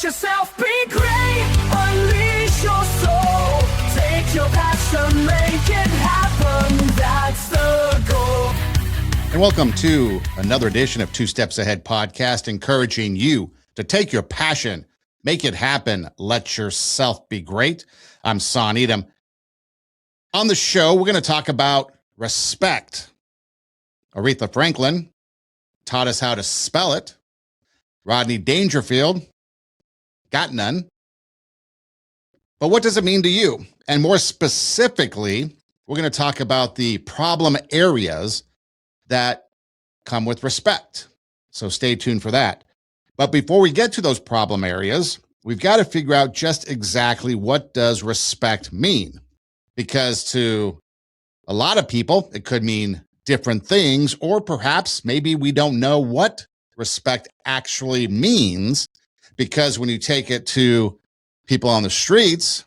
Let yourself be great. Unleash your soul. Take your passion, make it happen. That's the goal. And welcome to another edition of Two Steps Ahead podcast, encouraging you to take your passion, make it happen, let yourself be great. I'm Son Edom. On the show, we're going to talk about respect. Aretha Franklin taught us how to spell it. Rodney Dangerfield got none. But what does it mean to you? And more specifically, we're going to talk about the problem areas that come with respect. So stay tuned for that. But before we get to those problem areas, we've got to figure out just exactly what does respect mean. Because to a lot of people, it could mean different things, or perhaps maybe we don't know what respect actually means, because when you take it to people on the streets,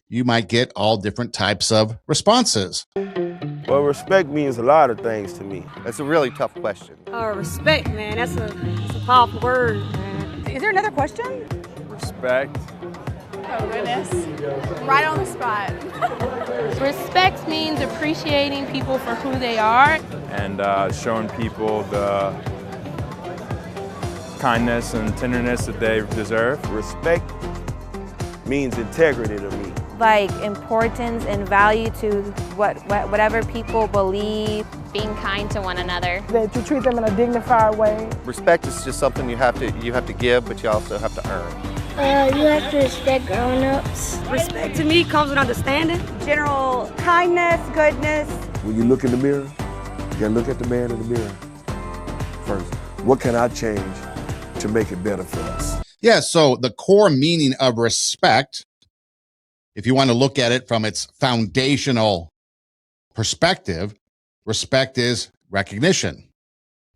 you might get all different types of responses. Well, respect means a lot of things to me. That's a really tough question. Respect, man, that's a powerful word, man. Is there another question? Respect. Oh, goodness. Right on the spot. Respect means appreciating people for who they are. And showing people the kindness and tenderness that they deserve. Respect means integrity to me. Like importance and value to whatever people believe. Being kind to one another. That you treat them in a dignified way. Respect is just something you have to give, but you also have to earn. You have to respect grown-ups. Respect to me comes with understanding. General kindness, goodness. When you look in the mirror, you gotta look at the man in the mirror first. What can I change to make it better for us? Yeah, so the core meaning of respect, if you want to look at it from its foundational perspective, respect is recognition.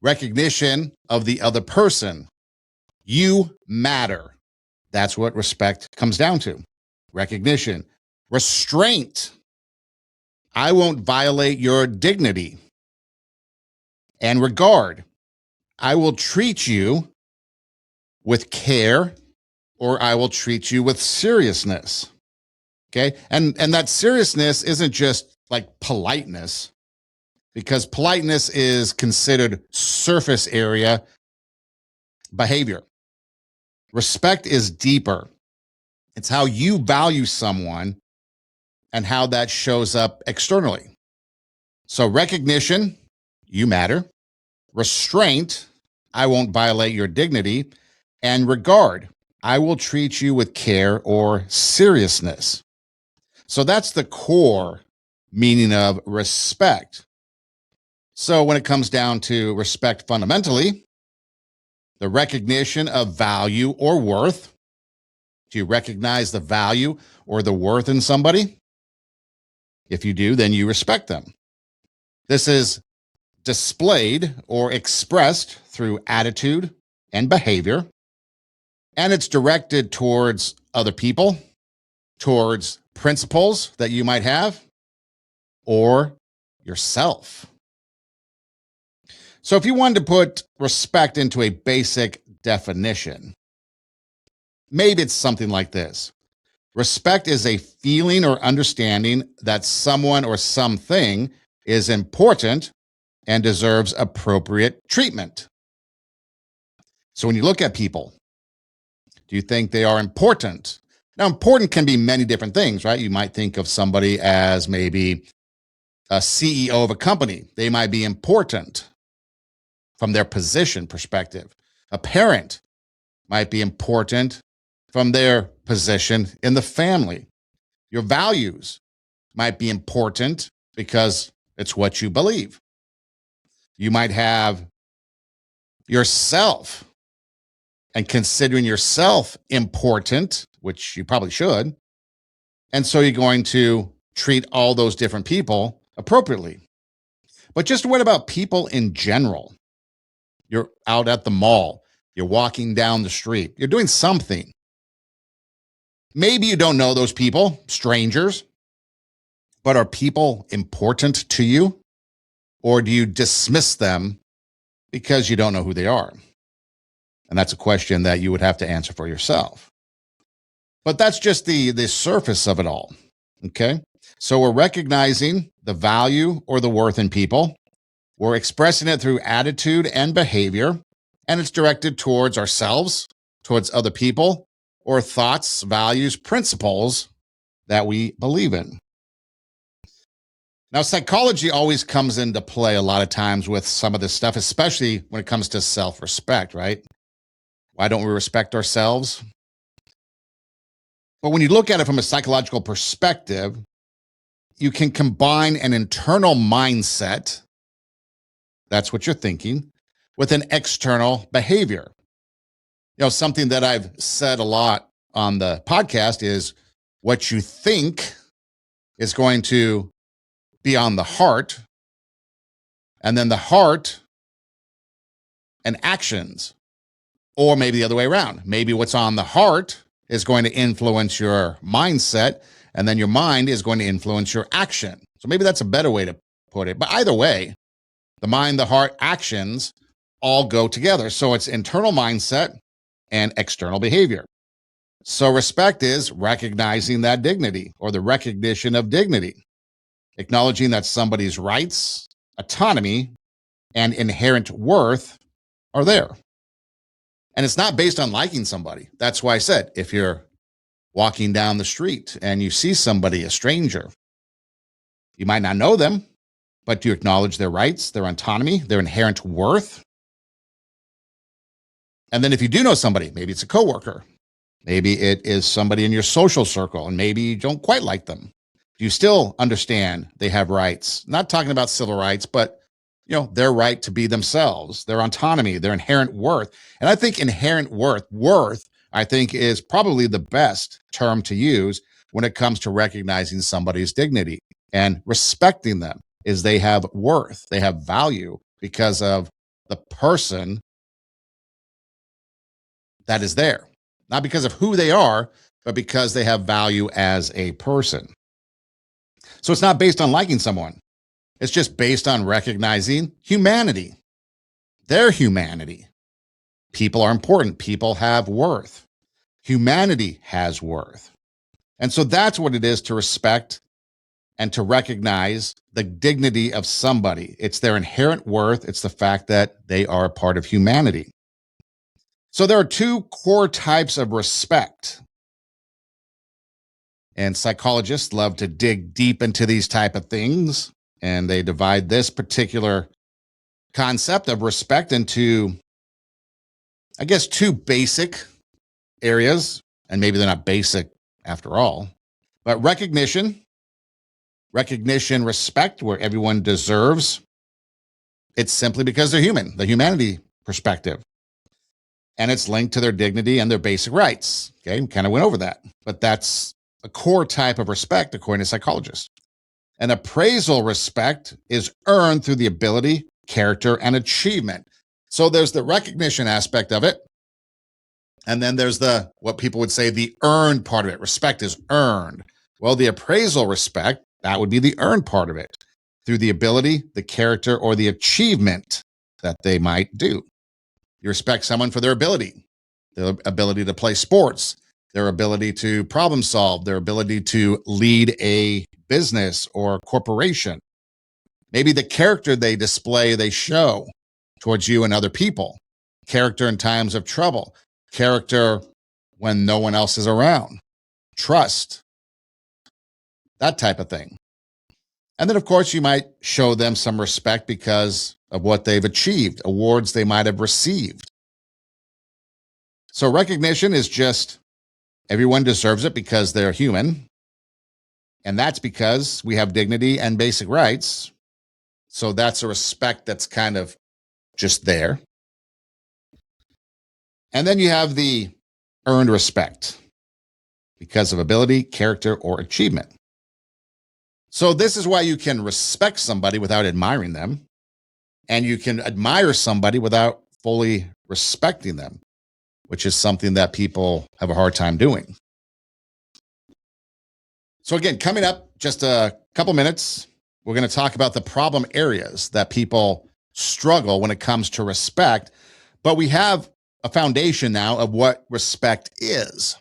Recognition of the other person. You matter. That's what respect comes down to. Recognition. Restraint. I won't violate your dignity. And regard. I will treat you with care, or I will treat you with seriousness. Okay? And that seriousness isn't just like politeness, because politeness is considered surface area behavior. Respect is deeper. It's how you value someone and how that shows up externally. So recognition, you matter. Restraint, I won't violate your dignity. And regard, I will treat you with care or seriousness. So that's the core meaning of respect. So when it comes down to respect fundamentally, the recognition of value or worth. Do you recognize the value or the worth in somebody? If you do, then you respect them. This is displayed or expressed through attitude and behavior, and it's directed towards other people, towards principles that you might have, or yourself. So if you wanted to put respect into a basic definition, maybe it's something like this. Respect is a feeling or understanding that someone or something is important and deserves appropriate treatment. So when you look at people, do you think they are important? Now, important can be many different things, right? You might think of somebody as maybe a CEO of a company. They might be important from their position perspective. A parent might be important from their position in the family. Your values might be important because it's what you believe. You might have yourself, and considering yourself important, which you probably should. And so you're going to treat all those different people appropriately. But just what about people in general? You're out at the mall. You're walking down the street. You're doing something. Maybe you don't know those people, strangers, but are people important to you? Or do you dismiss them because you don't know who they are? And that's a question that you would have to answer for yourself. But that's just the surface of it all. Okay. So we're recognizing the value or the worth in people. We're expressing it through attitude and behavior, and it's directed towards ourselves, towards other people, or thoughts, values, principles that we believe in. Now, psychology always comes into play a lot of times with some of this stuff, especially when it comes to self-respect, right? Why don't we respect ourselves? But when you look at it from a psychological perspective, you can combine an internal mindset, that's what you're thinking, with an external behavior. You know, something that I've said a lot on the podcast is what you think is going to be on the heart, and then the heart and actions, or maybe the other way around. Maybe what's on the heart is going to influence your mindset, and then your mind is going to influence your action. So maybe that's a better way to put it. But either way, the mind, the heart, actions all go together. So it's internal mindset and external behavior. So respect is recognizing that dignity, or the recognition of dignity, acknowledging that somebody's rights, autonomy, and inherent worth are there. And it's not based on liking somebody. That's why I said, if you're walking down the street and you see somebody, a stranger, you might not know them, but you acknowledge their rights, their autonomy, their inherent worth. And then if you do know somebody, maybe it's a coworker, maybe it is somebody in your social circle, and maybe you don't quite like them, you still understand they have rights. Not talking about civil rights, but their right to be themselves, their autonomy, their inherent worth. And I think inherent worth, I think, is probably the best term to use when it comes to recognizing somebody's dignity and respecting them, is they have worth, they have value because of the person that is there. Not because of who they are, but because they have value as a person. So it's not based on liking someone. It's just based on recognizing humanity, their humanity. People are important. People have worth. Humanity has worth. And so that's what it is to respect and to recognize the dignity of somebody. It's their inherent worth. It's the fact that they are a part of humanity. So there are two core types of respect. And psychologists love to dig deep into these type of things. And they divide this particular concept of respect into, I guess, two basic areas. And maybe they're not basic after all. But recognition, respect, where everyone deserves. It's simply because they're human, the humanity perspective. And it's linked to their dignity and their basic rights. Okay, we kind of went over that. But that's a core type of respect, according to psychologists. An appraisal respect is earned through the ability, character, and achievement. So there's the recognition aspect of it. And then there's what people would say, the earned part of it. Respect is earned. Well, the appraisal respect, that would be the earned part of it, through the ability, the character, or the achievement that they might do. You respect someone for their ability to play sports, their ability to problem solve, their ability to lead a business or corporation. Maybe the character they display, they show towards you and other people. Character in times of trouble. Character when no one else is around. Trust. That type of thing. And then, of course, you might show them some respect because of what they've achieved, awards they might have received. So recognition is just everyone deserves it because they're human. And that's because we have dignity and basic rights. So that's a respect that's kind of just there. And then you have the earned respect because of ability, character, or achievement. So this is why you can respect somebody without admiring them, and you can admire somebody without fully respecting them, which is something that people have a hard time doing. So again, coming up just a couple minutes, we're going to talk about the problem areas that people struggle when it comes to respect. But we have a foundation now of what respect is.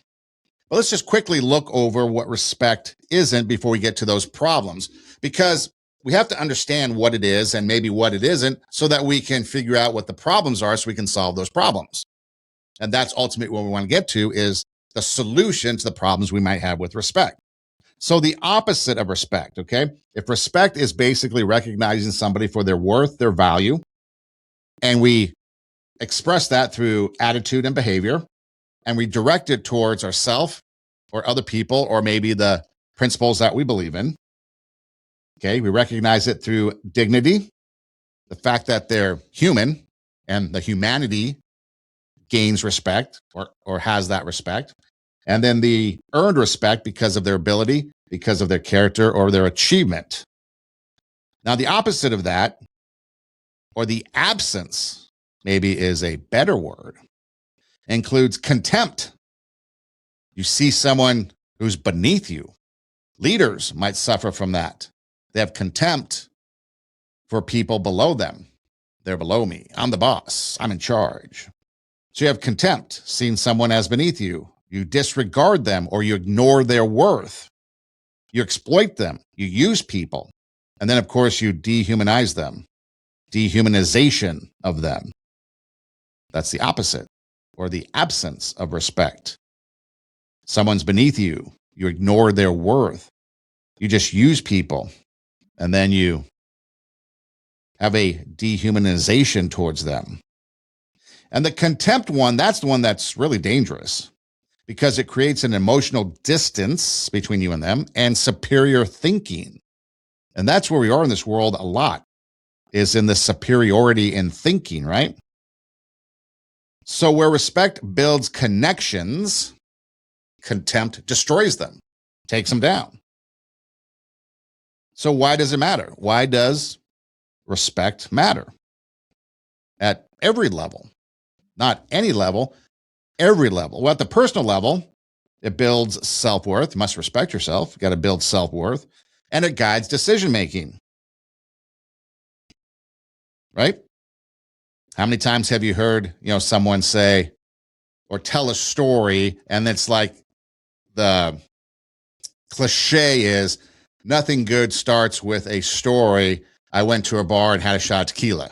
But let's just quickly look over what respect isn't before we get to those problems, because we have to understand what it is and maybe what it isn't so that we can figure out what the problems are so we can solve those problems. And that's ultimately what we want to get to, is the solution to the problems we might have with respect. So the opposite of respect, okay? If respect is basically recognizing somebody for their worth, their value, and we express that through attitude and behavior, and we direct it towards ourselves or other people, or maybe the principles that we believe in. Okay, we recognize it through dignity, the fact that they're human, and the humanity gains respect or has that respect. And then the earned respect because of their ability, because of their character, or their achievement. Now, the opposite of that, or the absence, maybe is a better word, includes contempt. You see someone who's beneath you. Leaders might suffer from that. They have contempt for people below them. They're below me. I'm the boss. I'm in charge. So you have contempt, seeing someone as beneath you. You disregard them or you ignore their worth. You exploit them. You use people. And then, of course, you dehumanize them. Dehumanization of them. That's the opposite, or the absence of respect. Someone's beneath you. You ignore their worth. You just use people. And then you have a dehumanization towards them. And the contempt one, that's the one that's really dangerous, because it creates an emotional distance between you and them and superior thinking. And that's where we are in this world a lot, is in the superiority in thinking, right? So where respect builds connections, contempt destroys them, takes them down. So why does it matter? Why does respect matter? At every level, not any level, every level. Well, at the personal level, it builds self-worth. You must respect yourself. You got to build self-worth. And it guides decision-making. Right? How many times have you heard, someone say or tell a story, and it's like the cliche is, nothing good starts with a story. I went to a bar and had a shot of tequila.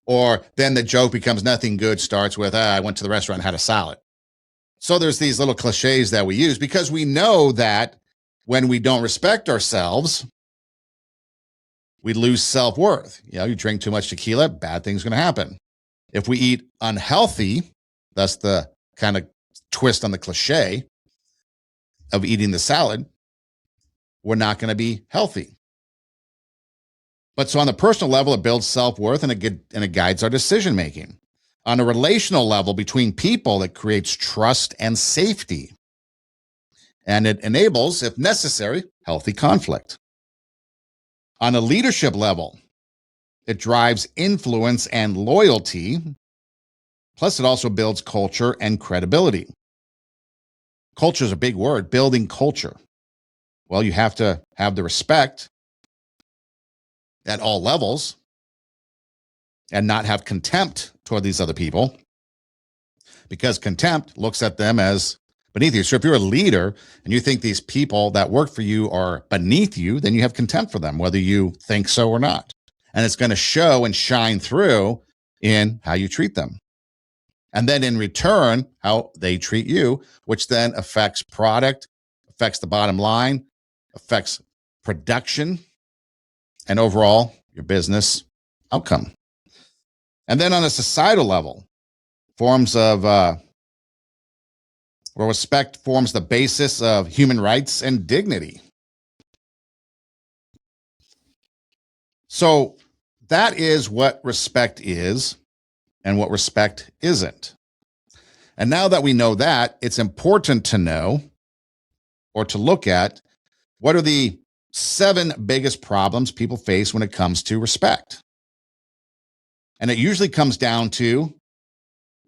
Or then the joke becomes, nothing good starts with, I went to the restaurant and had a salad. So there's these little cliches that we use because we know that when we don't respect ourselves, we lose self-worth. You drink too much tequila, bad things are going to happen. If we eat unhealthy, that's the kind of twist on the cliche of eating the salad, we're not going to be healthy. But so on the personal level, it builds self-worth and it guides our decision-making. On a relational level between people, it creates trust and safety. And it enables, if necessary, healthy conflict. On a leadership level, it drives influence and loyalty. Plus, it also builds culture and credibility. Culture is a big word, building culture. Well, you have to have the respect at all levels and not have contempt toward these other people, because contempt looks at them as beneath you. So if you're a leader and you think these people that work for you are beneath you, then you have contempt for them, whether you think so or not. And it's going to show and shine through in how you treat them. And then in return, how they treat you, which then affects product, affects the bottom line, affects production, and overall your business outcome. And then on a societal level, forms of where respect forms the basis of human rights and dignity. So that is what respect is and what respect isn't. And now that we know that, it's important to know or to look at what are the 7 biggest problems people face when it comes to respect. And it usually comes down to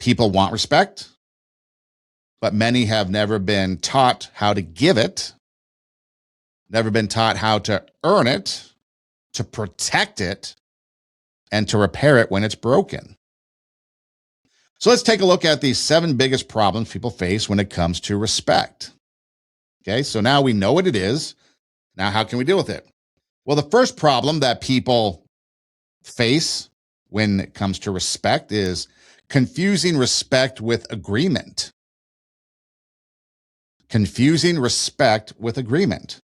people want respect, but many have never been taught how to give it, never been taught how to earn it, to protect it, and to repair it when it's broken. So let's take a look at the 7 biggest problems people face when it comes to respect. Okay, so now we know what it is. Now, how can we deal with it? Well, the first problem that people face when it comes to respect is confusing respect with agreement. Confusing respect with agreement.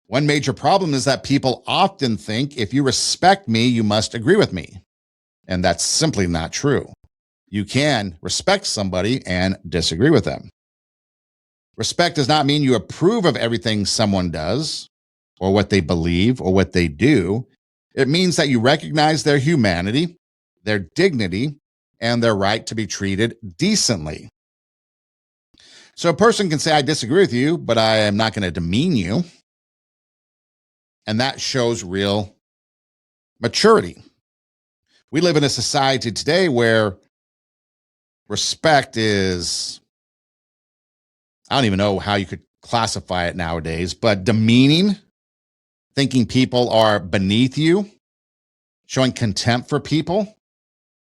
One major problem is that people often think if you respect me, you must agree with me. And that's simply not true. You can respect somebody and disagree with them. Respect does not mean you approve of everything someone does or what they believe or what they do. It means that you recognize their humanity, their dignity, and their right to be treated decently. So a person can say, I disagree with you, but I am not going to demean you. And that shows real maturity. We live in a society today where respect is, I don't even know how you could classify it nowadays, but demeaning, thinking people are beneath you, showing contempt for people,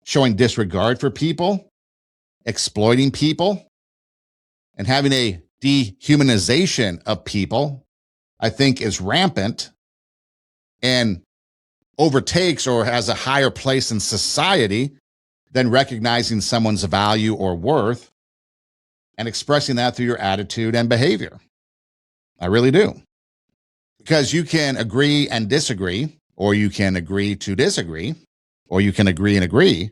showing disregard for people, exploiting people, and having a dehumanization of people, I think is rampant and overtakes or has a higher place in society than recognizing someone's value or worth and expressing that through your attitude and behavior. I really do. Because you can agree and disagree, or you can agree to disagree, or you can agree and agree,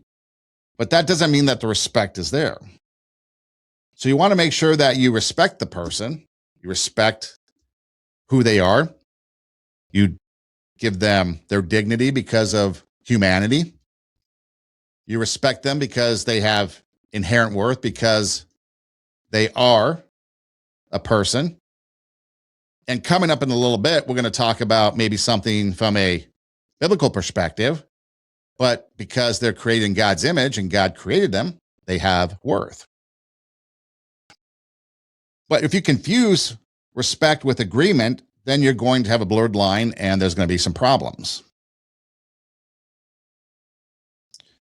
but that doesn't mean that the respect is there. So you want to make sure that you respect the person, you respect who they are, you give them their dignity because of humanity, you respect them because they have inherent worth, because they are a person. And coming up in a little bit, we're going to talk about maybe something from a biblical perspective, but because they're created in God's image and God created them, they have worth. But if you confuse respect with agreement, then you're going to have a blurred line and there's going to be some problems.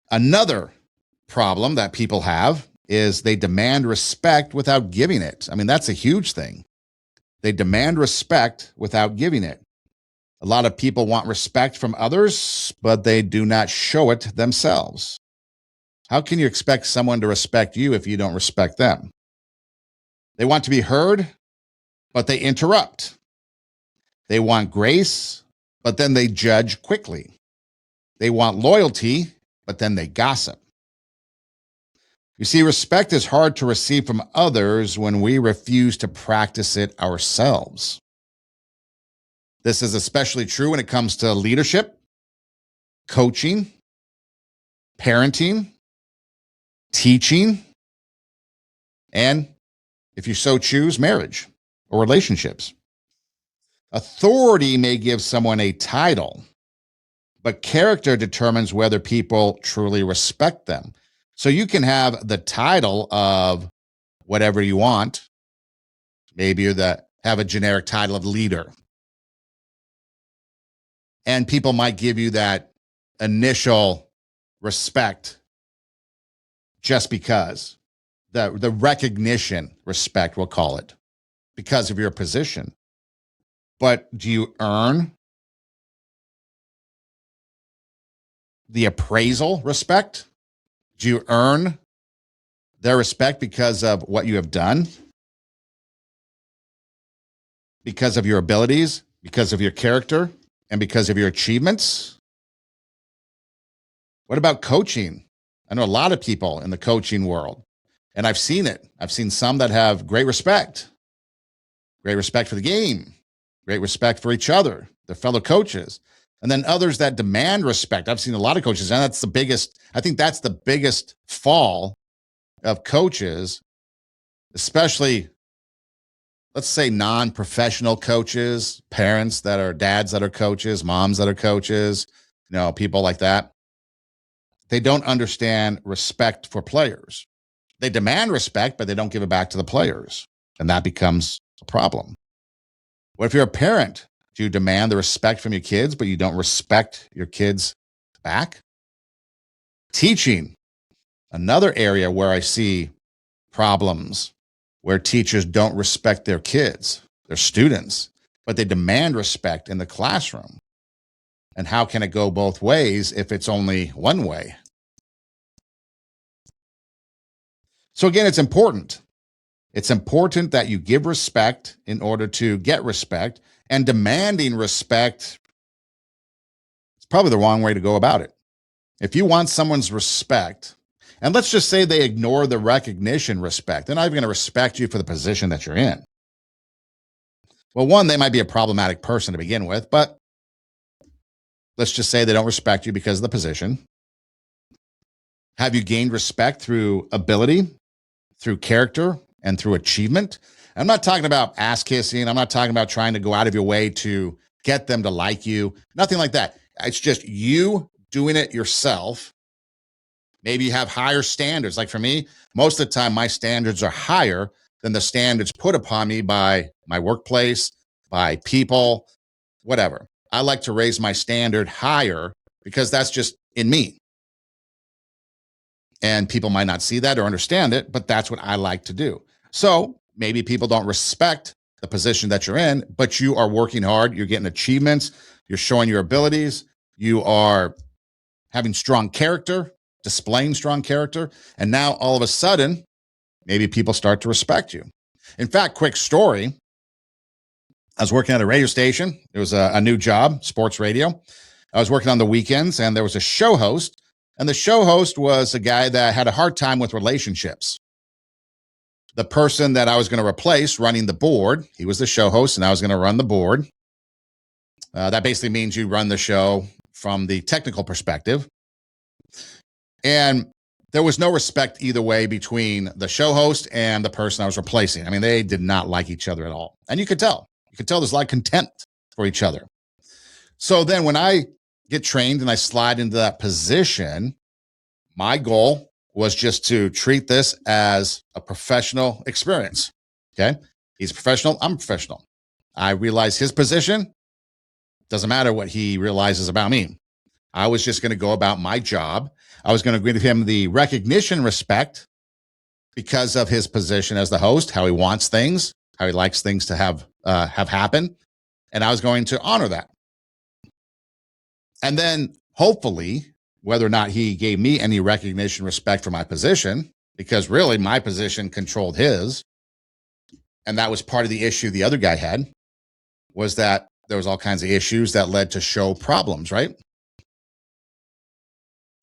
Another problem that people have is they demand respect without giving it. I mean, that's a huge thing. They demand respect without giving it. A lot of people want respect from others, but they do not show it themselves. How can you expect someone to respect you if you don't respect them? They want to be heard, but they interrupt. They want grace, but then they judge quickly. They want loyalty, but then they gossip. You see, respect is hard to receive from others when we refuse to practice it ourselves. This is especially true when it comes to leadership, coaching, parenting, teaching, and, if you so choose, marriage or relationships. Authority may give someone a title, but character determines whether people truly respect them. So you can have the title of whatever you want. Maybe have a generic title of leader. And people might give you that initial respect just because. The recognition, respect, we'll call it, because of your position. But do you earn the appraisal respect? Do you earn their respect because of what you have done? Because of your abilities, because of your character, and because of your achievements? What about coaching? I know a lot of people in the coaching world, and I've seen it. I've seen some that have great respect for the game, great respect for each other, their fellow coaches. And then others that demand respect. I've seen a lot of coaches, and I think that's the biggest fall of coaches, especially, let's say, non-professional coaches, parents that are dads that are coaches, moms that are coaches, people like that. They don't understand respect for players. They demand respect, but they don't give it back to the players. And that becomes a problem. What if you're a parent? Do you demand the respect from your kids, but you don't respect your kids back? Teaching. Another area where I see problems, where teachers don't respect their kids, their students, but they demand respect in the classroom. And how can it go both ways if it's only one way? So again, it's important. It's important that you give respect in order to get respect, and demanding respect is probably the wrong way to go about it. If you want someone's respect, and let's just say they ignore the recognition respect, they're not even going to respect you for the position that you're in. Well, one, they might be a problematic person to begin with, but let's just say they don't respect you because of the position. Have you gained respect through ability, through character, and through achievement? I'm not talking about ass kissing. I'm not talking about trying to go out of your way to get them to like you. Nothing like that. It's just you doing it yourself. Maybe you have higher standards. Like for me, most of the time, my standards are higher than the standards put upon me by my workplace, by people, whatever. I like to raise my standard higher because that's just in me. And people might not see that or understand it, but that's what I like to do. So maybe people don't respect the position that you're in, but you are working hard. You're getting achievements. You're showing your abilities. You are having strong character, displaying strong character. And now all of a sudden, maybe people start to respect you. In fact, quick story. I was working at a radio station. It was a new job, sports radio. I was working on the weekends, and there was a show host. And the show host was a guy that had a hard time with relationships. The person that I was going to replace running the board, he was the show host, and I was going to run the board. That basically means you run the show from the technical perspective. And there was no respect either way between the show host and the person I was replacing. I mean, they did not like each other at all. And you could tell. You could tell there's a lot of contempt for each other. So then when I get trained and I slide into that position, my goal was just to treat this as a professional experience. Okay. He's a professional. I'm a professional. I realize his position. Doesn't matter what he realizes about me. I was just going to go about my job. I was going to give him the recognition, respect because of his position as the host, how he wants things, how he likes things to have happen. And I was going to honor that. And then hopefully, whether or not he gave me any recognition, respect for my position, because really my position controlled his. And that was part of the issue the other guy had, was that there was all kinds of issues that led to show problems, right?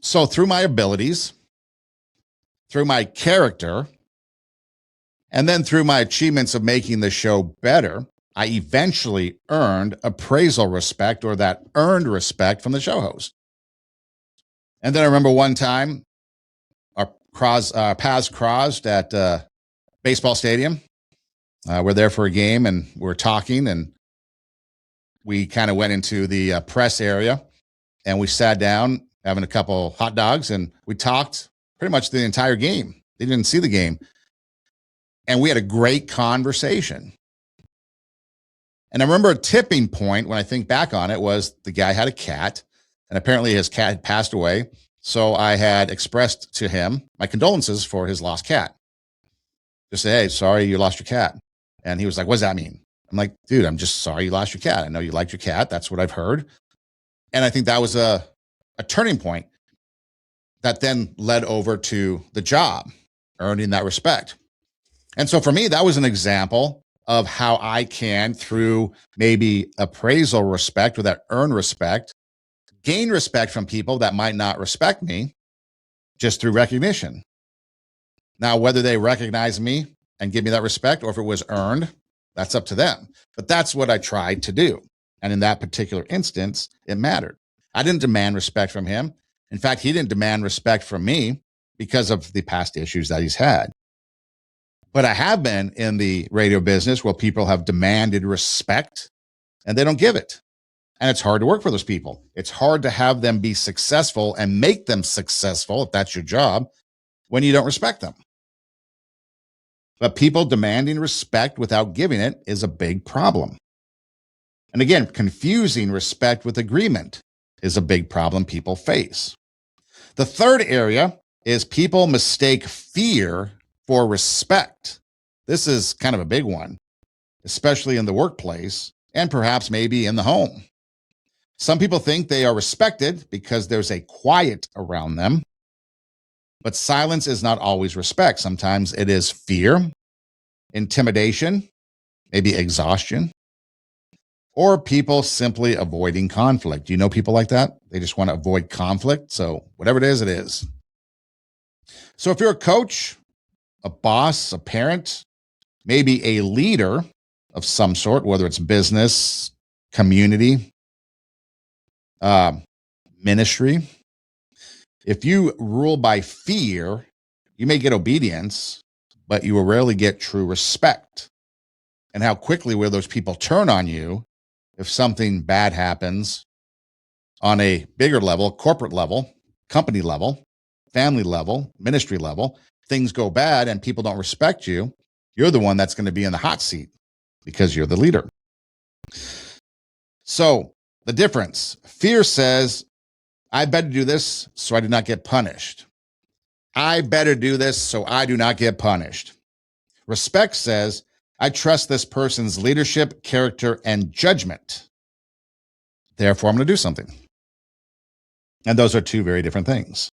So through my abilities, through my character, and then through my achievements of making the show better, I eventually earned appraisal respect, or that earned respect from the show host. And then I remember one time our paths crossed at baseball stadium. We're there for a game and we're talking, and we kind of went into the press area and we sat down having a couple hot dogs, and we talked pretty much the entire game. They didn't see the game. And we had a great conversation. And I remember a tipping point when I think back on it was the guy had a cat, and apparently his cat had passed away. So I had expressed to him my condolences for his lost cat. Just say, hey, sorry you lost your cat. And he was like, what does that mean? I'm like, dude, I'm just sorry you lost your cat. I know you liked your cat. That's what I've heard. And I think that was a turning point that then led over to the job, earning that respect. And so for me, that was an example of how I can, through maybe appraisal respect or that earned respect, gain respect from people that might not respect me just through recognition. Now, whether they recognize me and give me that respect or if it was earned, that's up to them. But that's what I tried to do. And in that particular instance, it mattered. I didn't demand respect from him. In fact, he didn't demand respect from me because of the past issues that he's had. But I have been in the radio business where people have demanded respect and they don't give it. And it's hard to work for those people. It's hard to have them be successful and make them successful, if that's your job, when you don't respect them. But people demanding respect without giving it is a big problem. And again, confusing respect with agreement is a big problem people face. The third area is people mistake fear for respect. This is kind of a big one, especially in the workplace and perhaps maybe in the home. Some people think they are respected because there's a quiet around them, but silence is not always respect. Sometimes it is fear, intimidation, maybe exhaustion, or people simply avoiding conflict. You know people like that? They just want to avoid conflict. So whatever it is, it is. So if you're a coach, a boss, a parent, maybe a leader of some sort, whether it's business, community, ministry, if you rule by fear, you may get obedience, but you will rarely get true respect. And how quickly will those people turn on you if something bad happens on a bigger level, corporate level, company level, family level, ministry level, things go bad and people don't respect you, you're the one that's going to be in the hot seat because you're the leader. So the difference, fear says, I better do this so I do not get punished. I better do this so I do not get punished. Respect says, I trust this person's leadership, character, and judgment. Therefore, I'm going to do something. And those are two very different things.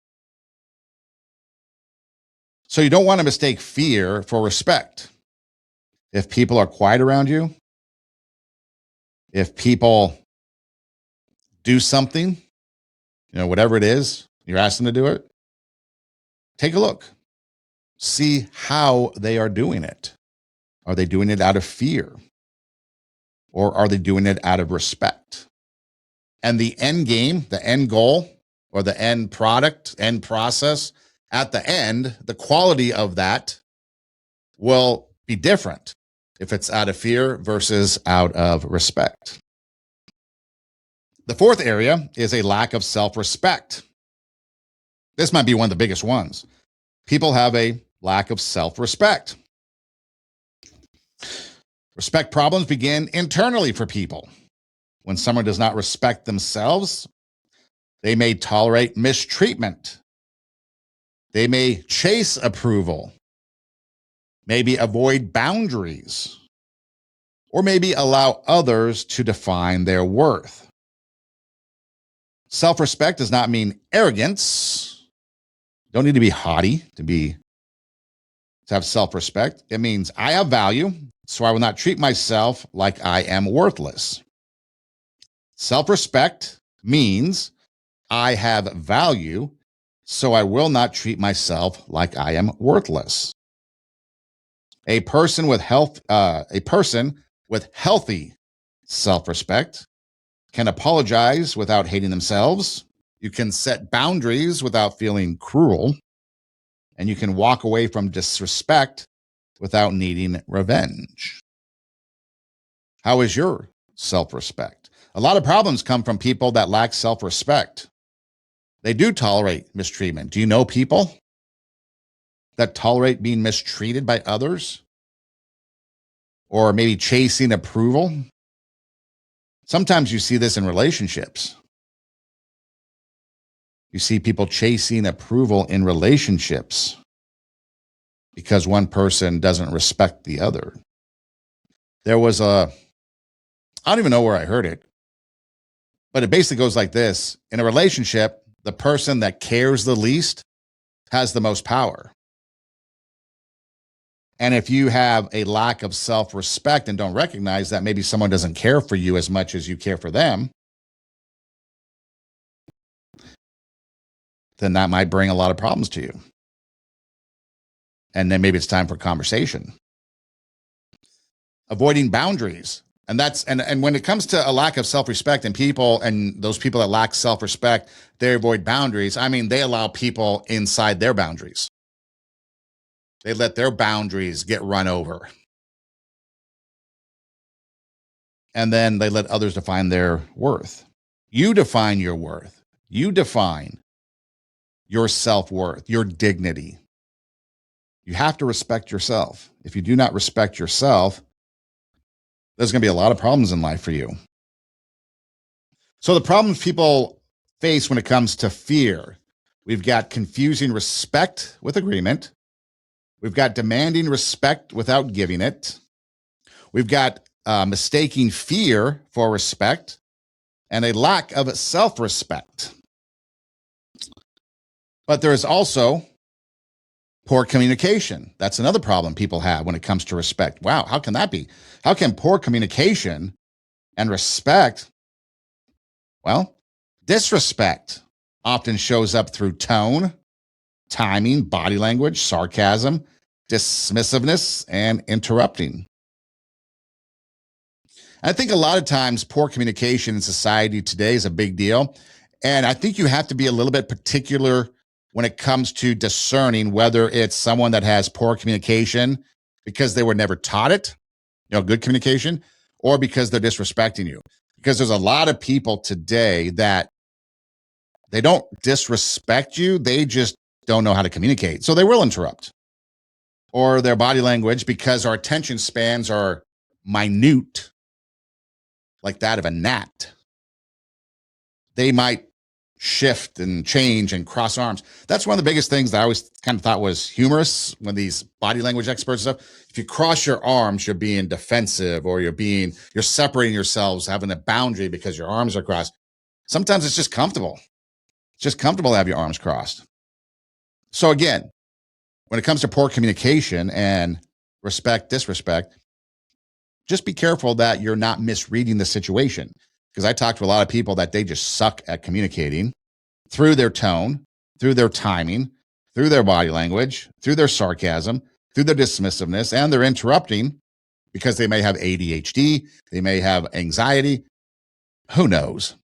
So you don't want to mistake fear for respect. If people are quiet around you, if people do something, whatever it is, you're asking to do it, take a look. See how they are doing it. Are they doing it out of fear? Or are they doing it out of respect? And the end game, the end goal, or the end product, end process, at the end, the quality of that will be different if it's out of fear versus out of respect. The fourth area is a lack of self-respect. This might be one of the biggest ones. People have a lack of self-respect. Respect problems begin internally for people. When someone does not respect themselves, they may tolerate mistreatment. They may chase approval, maybe avoid boundaries, or maybe allow others to define their worth. Self-respect does not mean arrogance. You don't need to be haughty to have self-respect. It means I have value, so I will not treat myself like I am worthless. Self-respect means I have value, so I will not treat myself like I am worthless. A person with healthy self-respect can apologize without hating themselves. You can set boundaries without feeling cruel, and you can walk away from disrespect without needing revenge. How is your self-respect? A lot of problems come from people that lack self-respect. They do tolerate mistreatment. Do you know people that tolerate being mistreated by others? Or maybe chasing approval? Sometimes you see this in relationships. You see people chasing approval in relationships because one person doesn't respect the other. There was I don't even know where I heard it, but it basically goes like this. In a relationship, the person that cares the least has the most power. And if you have a lack of self-respect and don't recognize that maybe someone doesn't care for you as much as you care for them, then that might bring a lot of problems to you. And then maybe it's time for conversation. Avoiding boundaries. And when it comes to a lack of self-respect and people, and those people that lack self-respect, they avoid boundaries. I mean, they allow people inside their boundaries. They let their boundaries get run over. And then they let others define their worth. You define your worth. You define your self-worth, your dignity. You have to respect yourself. If you do not respect yourself, there's going to be a lot of problems in life for you. So the problems people face when it comes to fear, We've got confusing respect with agreement. We've got demanding respect without giving it. We've got mistaking fear for respect and a lack of self-respect. But there is also poor communication. That's another problem people have when it comes to respect. Wow, how can that be? How can poor communication and respect, well, disrespect often shows up through tone, timing, body language, sarcasm, dismissiveness, and interrupting. I think a lot of times poor communication in society today is a big deal. And I think you have to be a little bit particular when it comes to discerning whether it's someone that has poor communication because they were never taught it, good communication, or because they're disrespecting you. Because there's a lot of people today that they don't disrespect you, they just don't know how to communicate. So they will interrupt. Or their body language, because our attention spans are minute, like that of a gnat. They might shift and change and cross arms. That's one of the biggest things that I always kind of thought was humorous when these body language experts and stuff. If you cross your arms, you're being defensive, or you're separating yourselves, having a boundary because your arms are crossed. Sometimes it's just comfortable. It's just comfortable to have your arms crossed. So again, when it comes to poor communication and disrespect, just be careful that you're not misreading the situation. Because I talk to a lot of people that they just suck at communicating through their tone, through their timing, through their body language, through their sarcasm, through their dismissiveness, and they're interrupting because they may have ADHD, they may have anxiety. Who knows?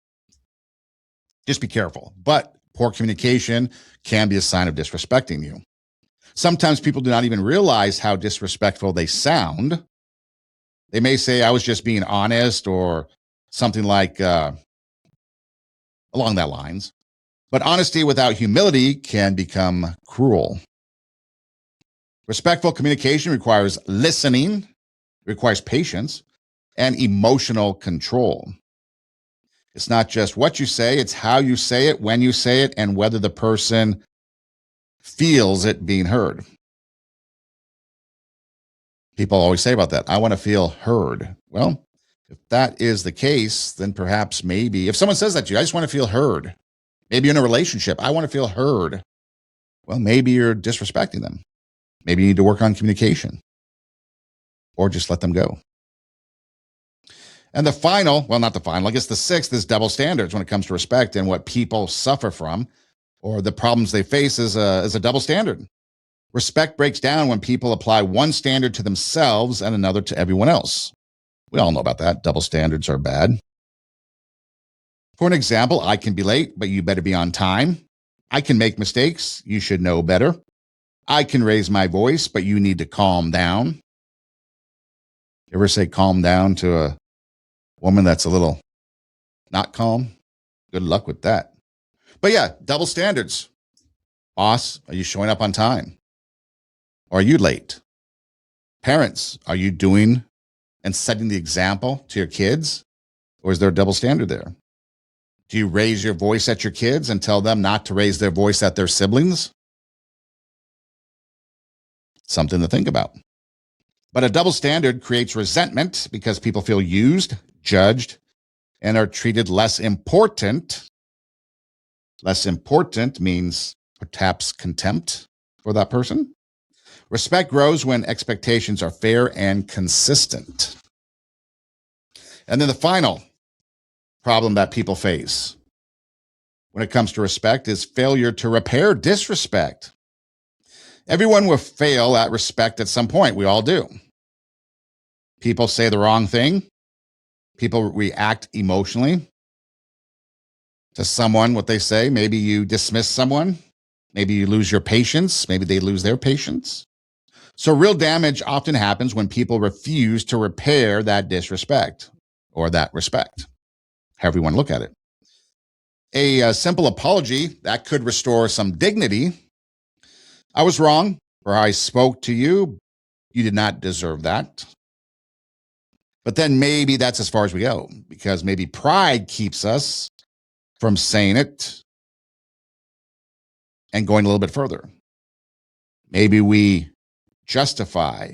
Just be careful. But poor communication can be a sign of disrespecting you. Sometimes people do not even realize how disrespectful they sound. They may say, I was just being honest, or something like along that lines. But honesty without humility can become cruel. Respectful communication requires listening, requires patience, and emotional control. It's not just what you say, it's how you say it, when you say it, and whether the person feels it being heard. People always say about that, I want to feel heard. Well, if that is the case, then perhaps maybe if someone says that to you, I just want to feel heard. Maybe you're in a relationship, I want to feel heard. Well, maybe you're disrespecting them. Maybe you need to work on communication, or just let them go. And the sixth is double standards when it comes to respect, and what people suffer from, or the problems they face is a double standard. Respect breaks down when people apply one standard to themselves and another to everyone else. We all know about that. Double standards are bad. For an example, I can be late, but you better be on time. I can make mistakes. You should know better. I can raise my voice, but you need to calm down. You ever say calm down to a woman that's a little not calm? Good luck with that. But yeah, double standards. Boss, are you showing up on time? Or are you late? Parents, are you doing and setting the example to your kids? Or is there a double standard there? Do you raise your voice at your kids and tell them not to raise their voice at their siblings? Something to think about. But a double standard creates resentment because people feel used, judged, and are treated less important. Less important means perhaps contempt for that person. Respect grows when expectations are fair and consistent. And then the final problem that people face when it comes to respect is failure to repair disrespect. Everyone will fail at respect at some point. We all do. People say the wrong thing. People react emotionally to someone, what they say. Maybe you dismiss someone. Maybe you lose your patience. Maybe they lose their patience. So real damage often happens when people refuse to repair that disrespect or that respect, however you want to look at it. A simple apology, that could restore some dignity. I was wrong, or I spoke to you. You did not deserve that. But then maybe that's as far as we go, because maybe pride keeps us from saying it And going a little bit further, maybe we justify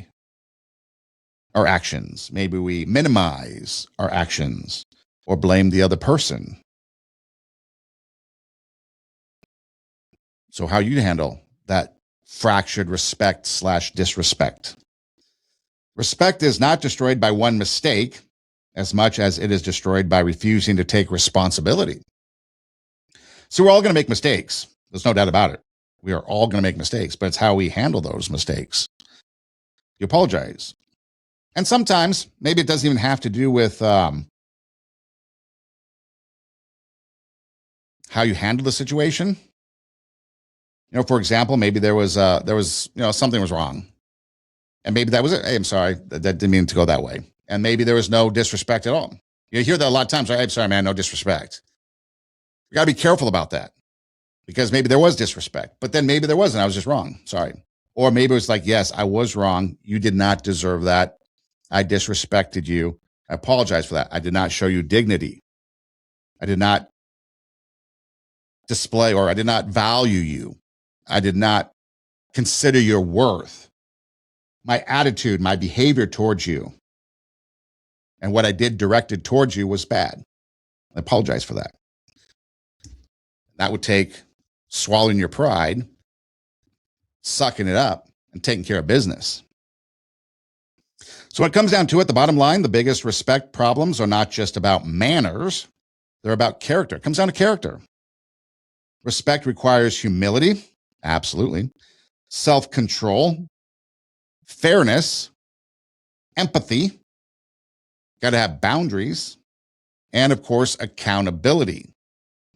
our actions. Maybe we minimize our actions or blame the other person. So how you handle that fractured respect/disrespect? Respect is not destroyed by one mistake as much as it is destroyed by refusing to take responsibility. So we're all going to make mistakes. There's no doubt about it. We are all going to make mistakes, but it's how we handle those mistakes. You apologize. And sometimes maybe it doesn't even have to do with how you handle the situation. For example, maybe there was something was wrong. And maybe that was it. Hey, I'm sorry. That didn't mean to go that way. And maybe there was no disrespect at all. You hear that a lot of times, right? I'm sorry, man, no disrespect. You got to be careful about that because maybe there was disrespect, but then maybe there wasn't. I was just wrong. Sorry. Or maybe it was like, yes, I was wrong. You did not deserve that. I disrespected you. I apologize for that. I did not show you dignity. I did not display, or I did not value you. I did not consider your worth. My attitude, my behavior towards you, and what I did directed towards you was bad. I apologize for that. That would take swallowing your pride, sucking it up, and taking care of business. So when it comes down to it, the bottom line, the biggest respect problems are not just about manners. They're about character. It comes down to character. Respect requires humility. Absolutely. Self-control, fairness, empathy. Got to have boundaries. And of course, accountability.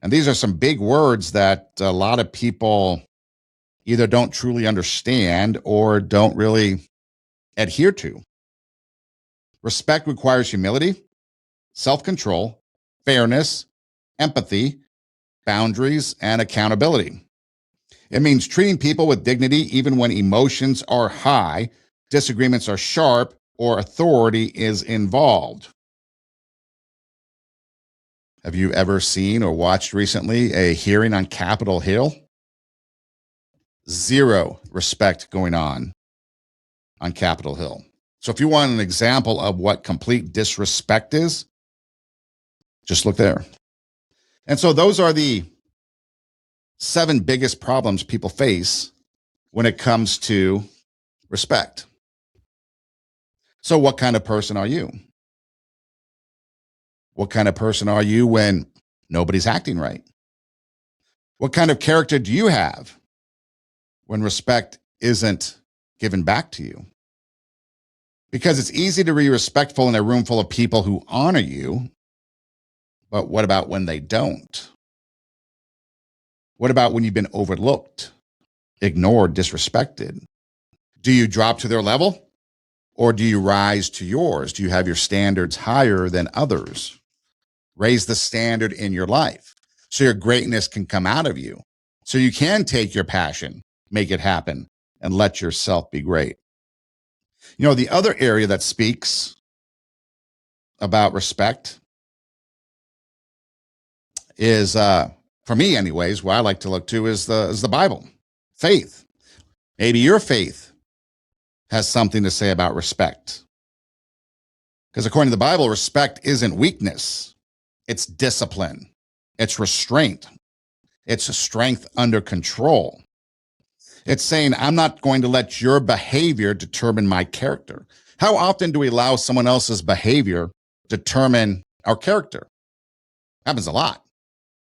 And these are some big words that a lot of people either don't truly understand or don't really adhere to. Respect requires humility, self-control, fairness, empathy, boundaries, and accountability. It means treating people with dignity even when emotions are high, disagreements are sharp, or authority is involved. Have you ever seen or watched recently a hearing on Capitol Hill? Zero respect going on Capitol Hill. So if you want an example of what complete disrespect is, just look there. And so those are the 7 biggest problems people face when it comes to respect. So what kind of person are you? What kind of person are you when nobody's acting right? What kind of character do you have when respect isn't given back to you? Because it's easy to be respectful in a room full of people who honor you, but what about when they don't? What about when you've been overlooked, ignored, disrespected? Do you drop to their level or do you rise to yours? Do you have your standards higher than others? Raise the standard in your life so your greatness can come out of you, so you can take your passion, make it happen, and let yourself be great. The other area that speaks about respect is, for me anyways, what I like to look to is the Bible, faith. Maybe your faith has something to say about respect. Because according to the Bible, respect isn't weakness. It's discipline. It's restraint. It's strength under control. It's saying, I'm not going to let your behavior determine my character. How often do we allow someone else's behavior determine our character? Happens a lot,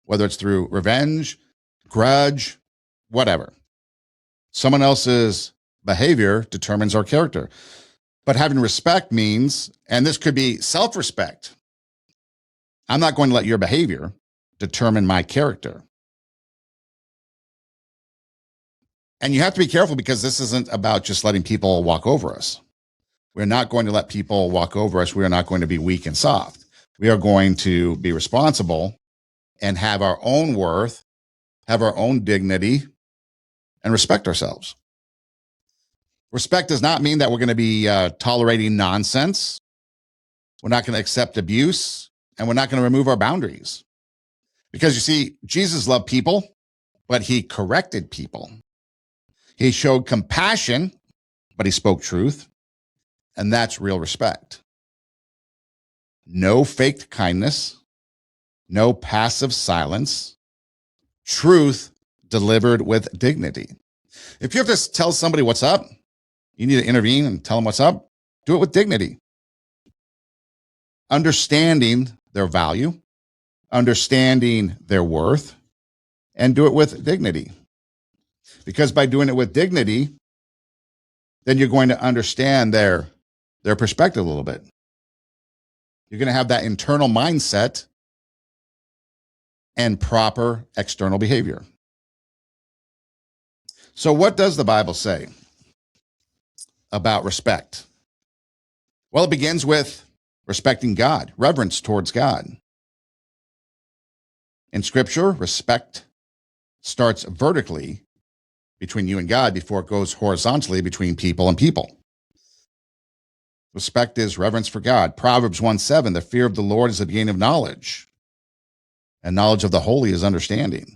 whether it's through revenge, grudge, whatever. Someone else's behavior determines our character. But having respect means, and this could be self-respect, I'm not going to let your behavior determine my character. And you have to be careful because this isn't about just letting people walk over us. We're not going to let people walk over us. We are not going to be weak and soft. We are going to be responsible and have our own worth, have our own dignity, and respect ourselves. Respect does not mean that we're going to be tolerating nonsense. We're not going to accept abuse, and we're not going to remove our boundaries. Because you see, Jesus loved people, but he corrected people. He showed compassion, but he spoke truth. And that's real respect. No faked kindness, no passive silence, truth delivered with dignity. If you have to tell somebody what's up, you need to intervene and tell them what's up, do it with dignity. Understanding their value, understanding their worth, and do it with dignity. Because by doing it with dignity, then you're going to understand their perspective a little bit. You're going to have that internal mindset and proper external behavior. So what does the Bible say about respect? Well, it begins with respecting God, reverence towards God. In Scripture, respect starts vertically between you and God before it goes horizontally between people and people. Respect is reverence for God. Proverbs 1:7, the fear of the Lord is the beginning of knowledge, and knowledge of the holy is understanding.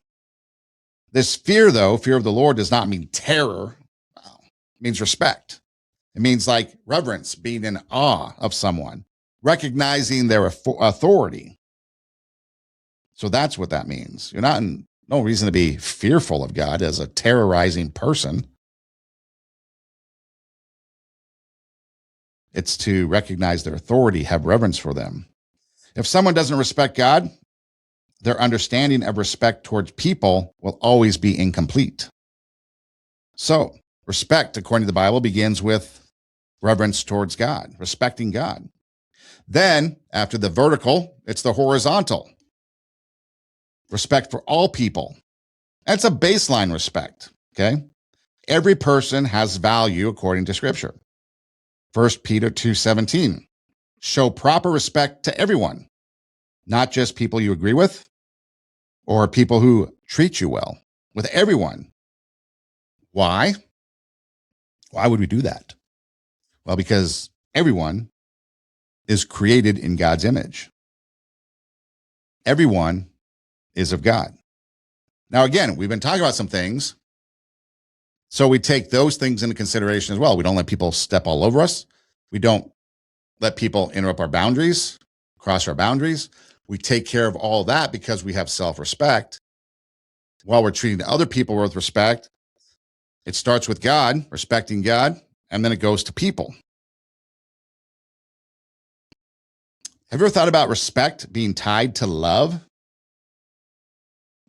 This fear, though, fear of the Lord, does not mean terror. It means respect. It means like reverence, being in awe of someone, recognizing their authority. So that's what that means. You're not in no reason to be fearful of God as a terrorizing person. It's to recognize their authority, have reverence for them. If someone doesn't respect God, their understanding of respect towards people will always be incomplete. So, respect, according to the Bible, begins with reverence towards God, respecting God. Then, after the vertical, it's the horizontal. Respect for all people. That's a baseline respect, okay? Every person has value according to Scripture. 1 Peter 2:17, show proper respect to everyone, not just people you agree with or people who treat you well, with everyone. Why? Why would we do that? Well, because everyone is created in God's image. Everyone is of God. Now, again, we've been talking about some things, so we take those things into consideration as well. We don't let people step all over us. We don't let people interrupt our boundaries, cross our boundaries. We take care of all that because we have self-respect. While we're treating other people with respect, it starts with God, respecting God, and then it goes to people. Have you ever thought about respect being tied to love?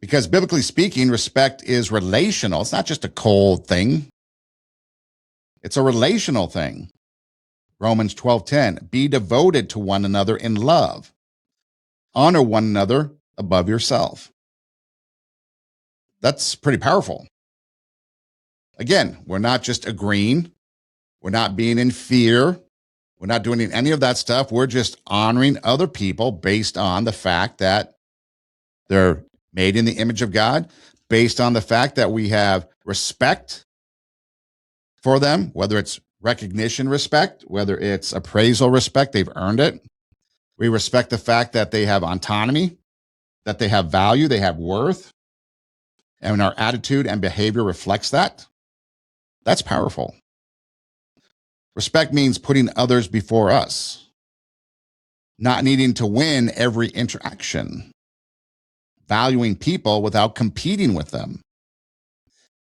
Because biblically speaking, respect is relational. It's not just a cold thing. It's a relational thing. Romans 12:10, be devoted to one another in love. Honor one another above yourself. That's pretty powerful. Again, we're not just agreeing. We're not being in fear. We're not doing any of that stuff. We're just honoring other people based on the fact that they're made in the image of God, based on the fact that we have respect for them, whether it's recognition respect, whether it's appraisal respect, they've earned it. We respect the fact that they have autonomy, that they have value, they have worth, and our attitude and behavior reflects that. That's powerful. Respect means putting others before us, not needing to win every interaction, valuing people without competing with them.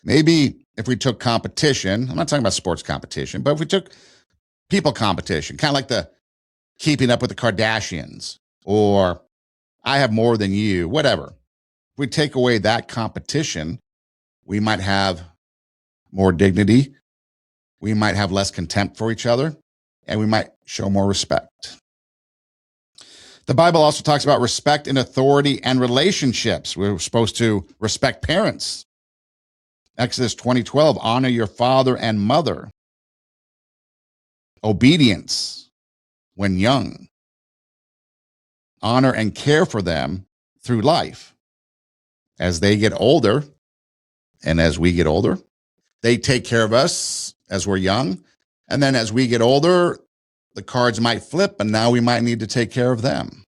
Maybe if we took competition, I'm not talking about sports competition, but if we took people competition, kind of like the keeping up with the Kardashians, or I have more than you, whatever. If we take away that competition, we might have more dignity, we might have less contempt for each other, and we might show more respect. The Bible also talks about respect in authority and relationships. We're supposed to respect parents. Exodus 20:12, honor your father and mother. Obedience when young. Honor and care for them through life. As they get older, and as we get older, they take care of us as we're young. And then as we get older, the cards might flip, and now we might need to take care of them.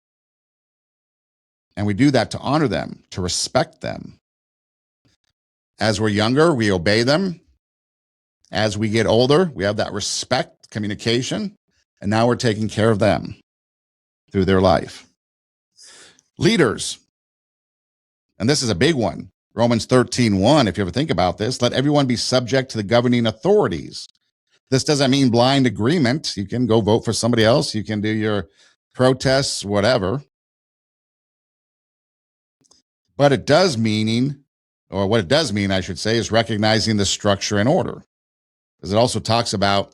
And we do that to honor them, to respect them. As we're younger, we obey them. As we get older, we have that respect, communication, and now we're taking care of them through their life. Leaders, and this is a big one. Romans 13:1, if you ever think about this, let everyone be subject to the governing authorities. This doesn't mean blind agreement. You can go vote for somebody else. You can do your protests, whatever. But it does mean, or what it does mean, I should say, is recognizing the structure and order. Because it also talks about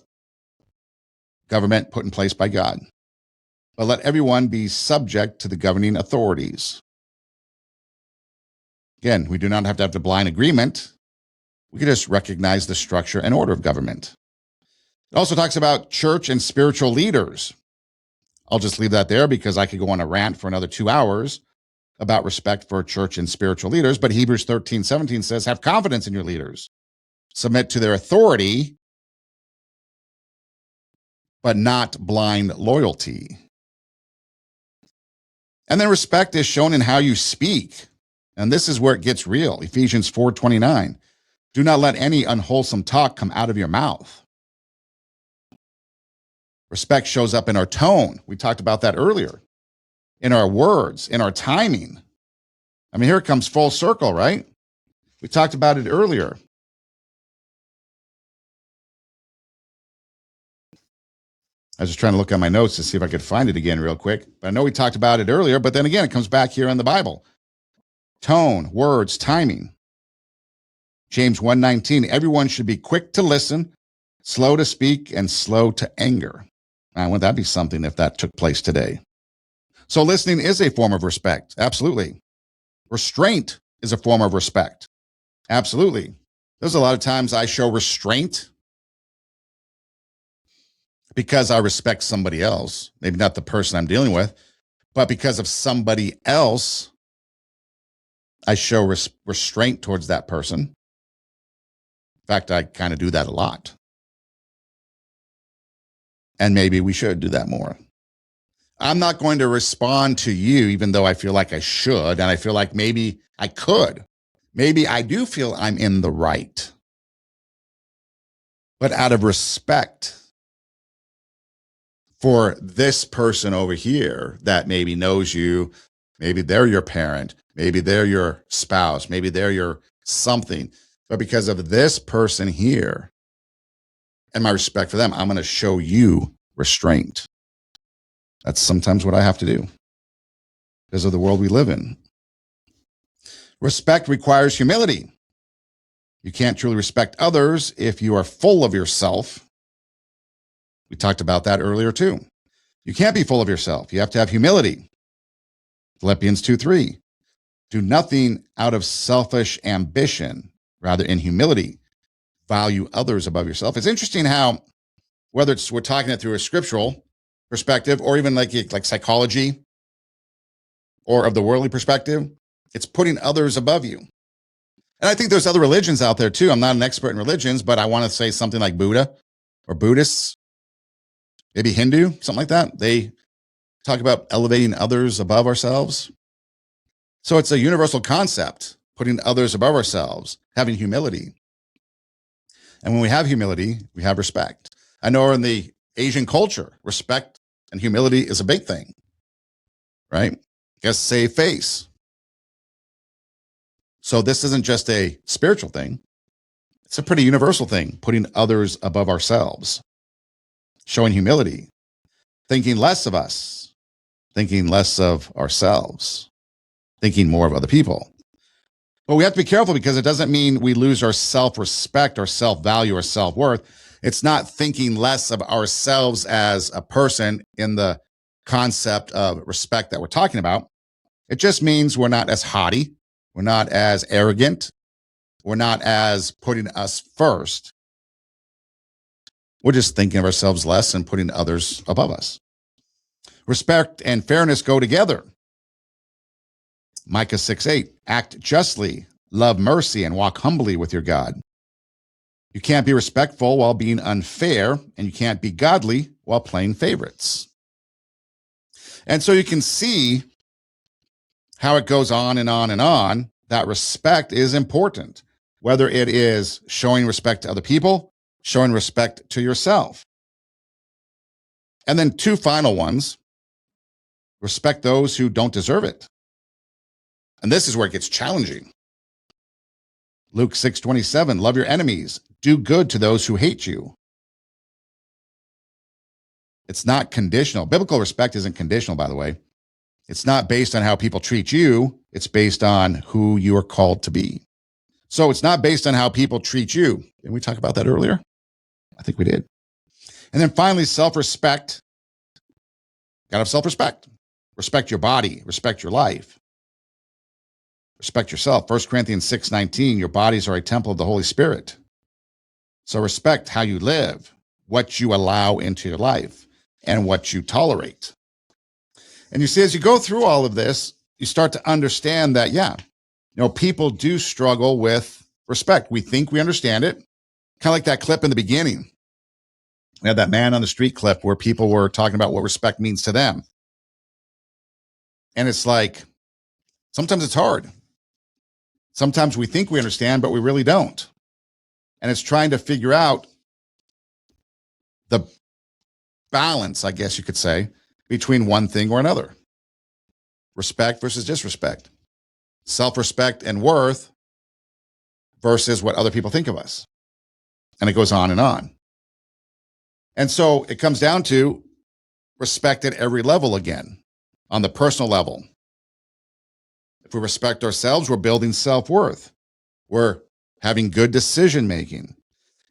government put in place by God. But let everyone be subject to the governing authorities. Again, we do not have to have the blind agreement. We can just recognize the structure and order of government. It also talks about church and spiritual leaders. I'll just leave that there because I could go on a rant for another 2 hours about respect for church and spiritual leaders. But Hebrews 13:17 says, have confidence in your leaders. Submit to their authority, but not blind loyalty. And then respect is shown in how you speak. And this is where it gets real. Ephesians 4:29. Do not let any unwholesome talk come out of your mouth. Respect shows up in our tone. We talked about that earlier. In our words, in our timing. I mean, here it comes full circle, right? We talked about it earlier. I was just trying to look at my notes to see if I could find it again real quick. But I know we talked about it earlier, but then again, it comes back here in the Bible. Tone, words, timing. James 1:19, everyone should be quick to listen, slow to speak, and slow to anger. Now, wouldn't that be something if that took place today? So listening is a form of respect. Absolutely. Restraint is a form of respect. Absolutely. There's a lot of times I show restraint because I respect somebody else, maybe not the person I'm dealing with, but because of somebody else, I show restraint towards that person. In fact, I kind of do that a lot. And maybe we should do that more. I'm not going to respond to you, even though I feel like I should, and I feel like maybe I could. Maybe I do feel I'm in the right. But out of respect for this person over here that maybe knows you, maybe they're your parent, maybe they're your spouse, maybe they're your something, but because of this person here and my respect for them, I'm going to show you restraint. That's sometimes what I have to do because of the world we live in. Respect requires humility. You can't truly respect others if you are full of yourself. We talked about that earlier too. You can't be full of yourself. You have to have humility. Philippians 2:3. Do nothing out of selfish ambition, rather in humility, value others above yourself. It's interesting how, whether it's we're talking it through a scriptural perspective or even like psychology or of the worldly perspective, it's putting others above you. And I think there's other religions out there too. I'm not an expert in religions, but I want to say something like Buddha or Buddhists, maybe Hindu, something like that. They talk about elevating others above ourselves. So it's a universal concept, putting others above ourselves, having humility. And when we have humility, we have respect. I know in the Asian culture, respect and humility is a big thing, right? Just save face. So this isn't just a spiritual thing. It's a pretty universal thing, putting others above ourselves, showing humility, thinking less of us, thinking less of ourselves, thinking more of other people. But we have to be careful because it doesn't mean we lose our self-respect, our self-value, our self-worth. It's not thinking less of ourselves as a person in the concept of respect that we're talking about. It just means we're not as haughty. We're not as arrogant. We're not as putting us first. We're just thinking of ourselves less and putting others above us. Respect and fairness go together. Micah 6:8, act justly, love mercy, and walk humbly with your God. You can't be respectful while being unfair, and you can't be godly while playing favorites. And so you can see how it goes on and on and on. That respect is important. whether it is showing respect to other people, showing respect to yourself. And then two final ones: respect those who don't deserve it. And this is where it gets challenging. Luke 6:27, love your enemies, do good to those who hate you. It's not conditional. Biblical respect isn't conditional, by the way. It's not based on how people treat you. It's based on who you are called to be. So it's not based on how people treat you. Didn't we talk about that earlier? I think we did. And then finally, self-respect. Gotta have self-respect. Respect your body. Respect your life. Respect yourself. 1 Corinthians 6:19, your bodies are a temple of the Holy Spirit. So respect how you live, what you allow into your life, and what you tolerate. And you see, as you go through all of this, you start to understand that, people do struggle with respect. We think we understand it. Kind of like that clip in the beginning. We had that man on the street clip where people were talking about what respect means to them. And it's like, sometimes it's hard. Sometimes we think we understand, but we really don't. And it's trying to figure out the balance, I guess you could say, between one thing or another. Respect versus disrespect. Self-respect and worth versus what other people think of us. And it goes on and on. And so it comes down to respect at every level again, on the personal level. If we respect ourselves, we're building self-worth. We're having good decision-making.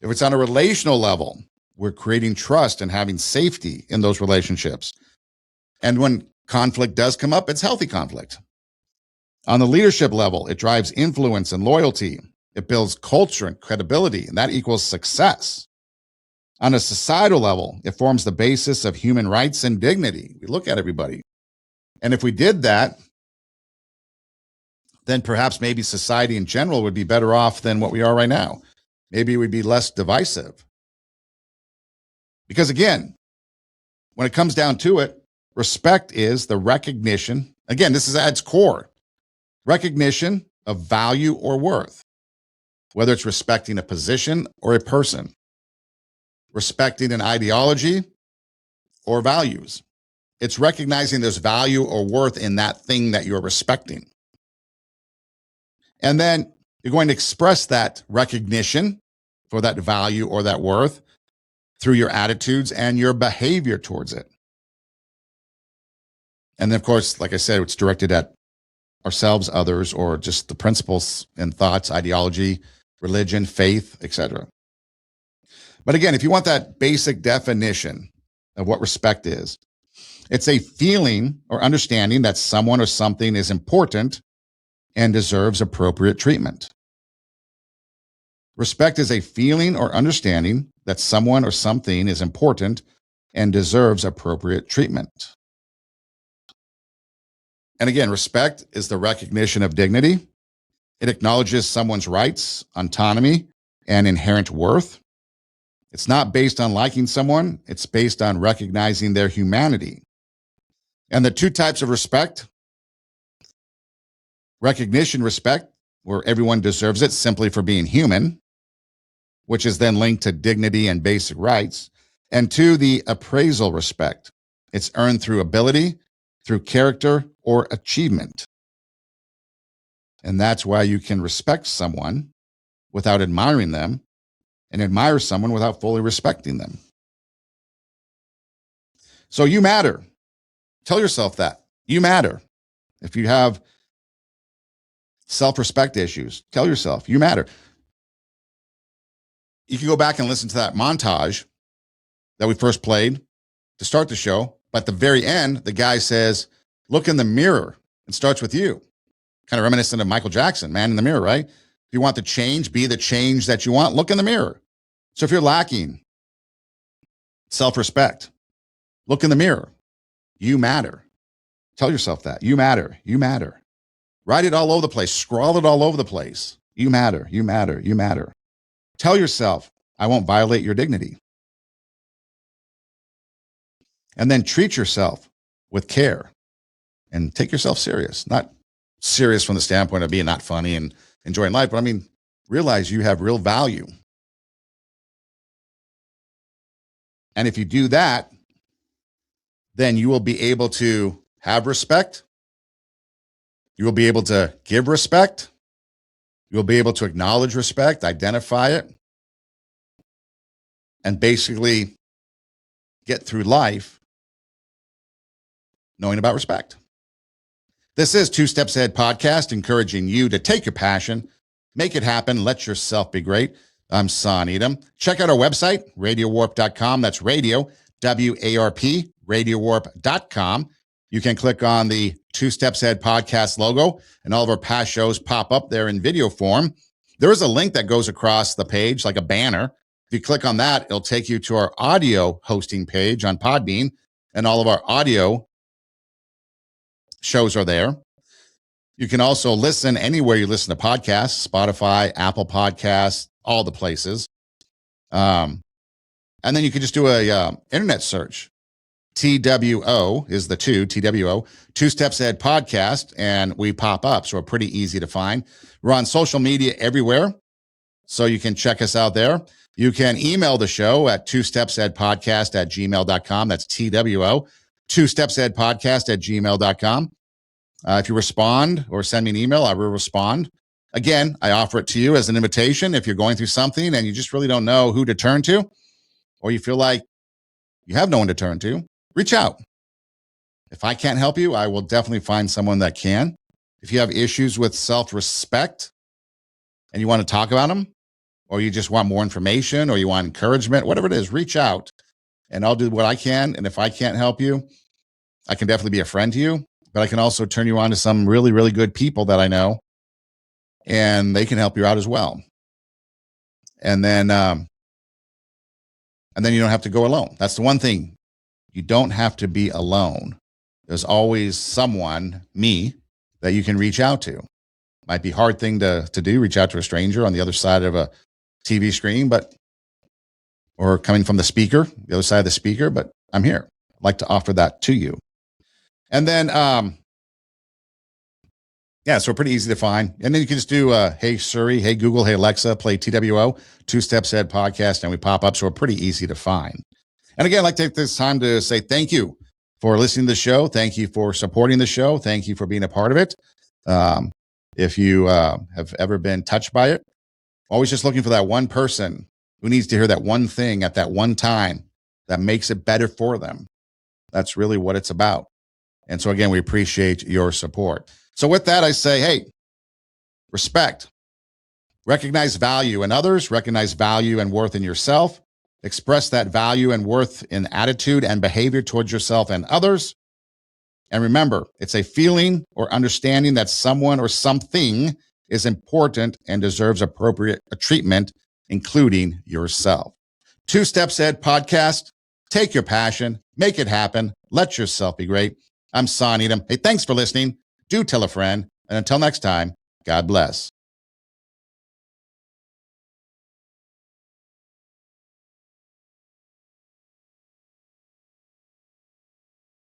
If it's on a relational level, we're creating trust and having safety in those relationships. And when conflict does come up, it's healthy conflict. On the leadership level, it drives influence and loyalty. It builds culture and credibility, and that equals success. On a societal level, it forms the basis of human rights and dignity. We look at everybody. And if we did that, then perhaps maybe society in general would be better off than what we are right now. Maybe we'd be less divisive. Because again, when it comes down to it, respect is the recognition. Again, this is at its core. Recognition of value or worth, whether it's respecting a position or a person, respecting an ideology or values. It's recognizing there's value or worth in that thing that you're respecting. And then you're going to express that recognition for that value or that worth through your attitudes and your behavior towards it. And then, of course, like I said, it's directed at ourselves, others, or just the principles and thoughts, ideology, religion, faith, etc. But again, if you want that basic definition of what respect is, it's a feeling or understanding that someone or something is important and deserves appropriate treatment. Respect is a feeling or understanding that someone or something is important and deserves appropriate treatment. And again, respect is the recognition of dignity. It acknowledges someone's rights, autonomy, and inherent worth. It's not based on liking someone. It's based on recognizing their humanity. And the two types of respect: recognition respect, where everyone deserves it simply for being human, which is then linked to dignity and basic rights. And two, the appraisal respect. It's earned through ability, through character, or achievement. And that's why you can respect someone without admiring them and admire someone without fully respecting them. So you matter. Tell yourself that. You matter. If you have self-respect issues, tell yourself you matter. You can go back and listen to that montage that we first played to start the show. But at the very end, the guy says, look in the mirror. It starts with you. Kind of reminiscent of Michael Jackson, man in the mirror, right? If you want to change, be the change that you want, look in the mirror. So if you're lacking self-respect, look in the mirror. You matter. Tell yourself that. You matter. You matter. Write it all over the place. Scrawl it all over the place. You matter. You matter. You matter. Tell yourself, I won't violate your dignity. And then treat yourself with care and take yourself serious. Not serious from the standpoint of being not funny and enjoying life, but I mean, realize you have real value. And if you do that, then you will be able to have respect. You will be able to give respect. You'll be able to acknowledge respect, identify it, and basically get through life knowing about respect. This is Two Steps Ahead podcast, encouraging you to take your passion, make it happen, let yourself be great. I'm Son Edom. Check out our website, radiowarp.com. That's radio, W-A-R-P, radiowarp.com. You can click on the Two Steps Ahead podcast logo, and all of our past shows pop up there in video form. There is a link that goes across the page like a banner. If you click on that, it'll take you to our audio hosting page on Podbean, and all of our audio shows are there. You can also listen anywhere you listen to podcasts, Spotify, Apple Podcasts, all the places. And then you can just do a internet search. TWO is the TWO, Two Steps Ahead podcast, and we pop up. So we're pretty easy to find. We're on social media everywhere, so you can check us out there. You can email the show at twostepsaheadpodcast@gmail.com. That's TWO, twostepsaheadpodcast@gmail.com. If you respond or send me an email, I will respond. Again, I offer it to you as an invitation. If you're going through something and you just really don't know who to turn to, or you feel like you have no one to turn to, reach out. If I can't help you, I will definitely find someone that can. If you have issues with self-respect and you want to talk about them, or you just want more information, or you want encouragement, whatever it is, reach out and I'll do what I can. And if I can't help you, I can definitely be a friend to you, but I can also turn you on to some really, really good people that I know, and they can help you out as well. And then you don't have to go alone. That's the one thing. You don't have to be alone. There's always someone, me, that you can reach out to. Might be a hard thing to do, reach out to a stranger on the other side of a TV screen, or coming from the speaker, the other side of the speaker, but I'm here. I'd like to offer that to you. And then, so pretty easy to find. And then you can just do, hey Siri, hey Google, hey Alexa, play TWO, Two Steps Ahead podcast, and we pop up. So we're pretty easy to find. And again, I'd like to take this time to say thank you for listening to the show. Thank you for supporting the show. Thank you for being a part of it. If you have ever been touched by it, always just looking for that one person who needs to hear that one thing at that one time that makes it better for them. That's really what it's about. And so again, we appreciate your support. So with that, I say, hey, respect, recognize value in others, recognize value and worth in yourself, express that value and worth in attitude and behavior towards yourself and others. And remember, it's a feeling or understanding that someone or something is important and deserves appropriate treatment, including yourself. Two Steps Ahead podcast. Take your passion, make it happen, let yourself be great. I'm Son Edom. Hey, thanks for listening. Do tell a friend. And until next time, God bless.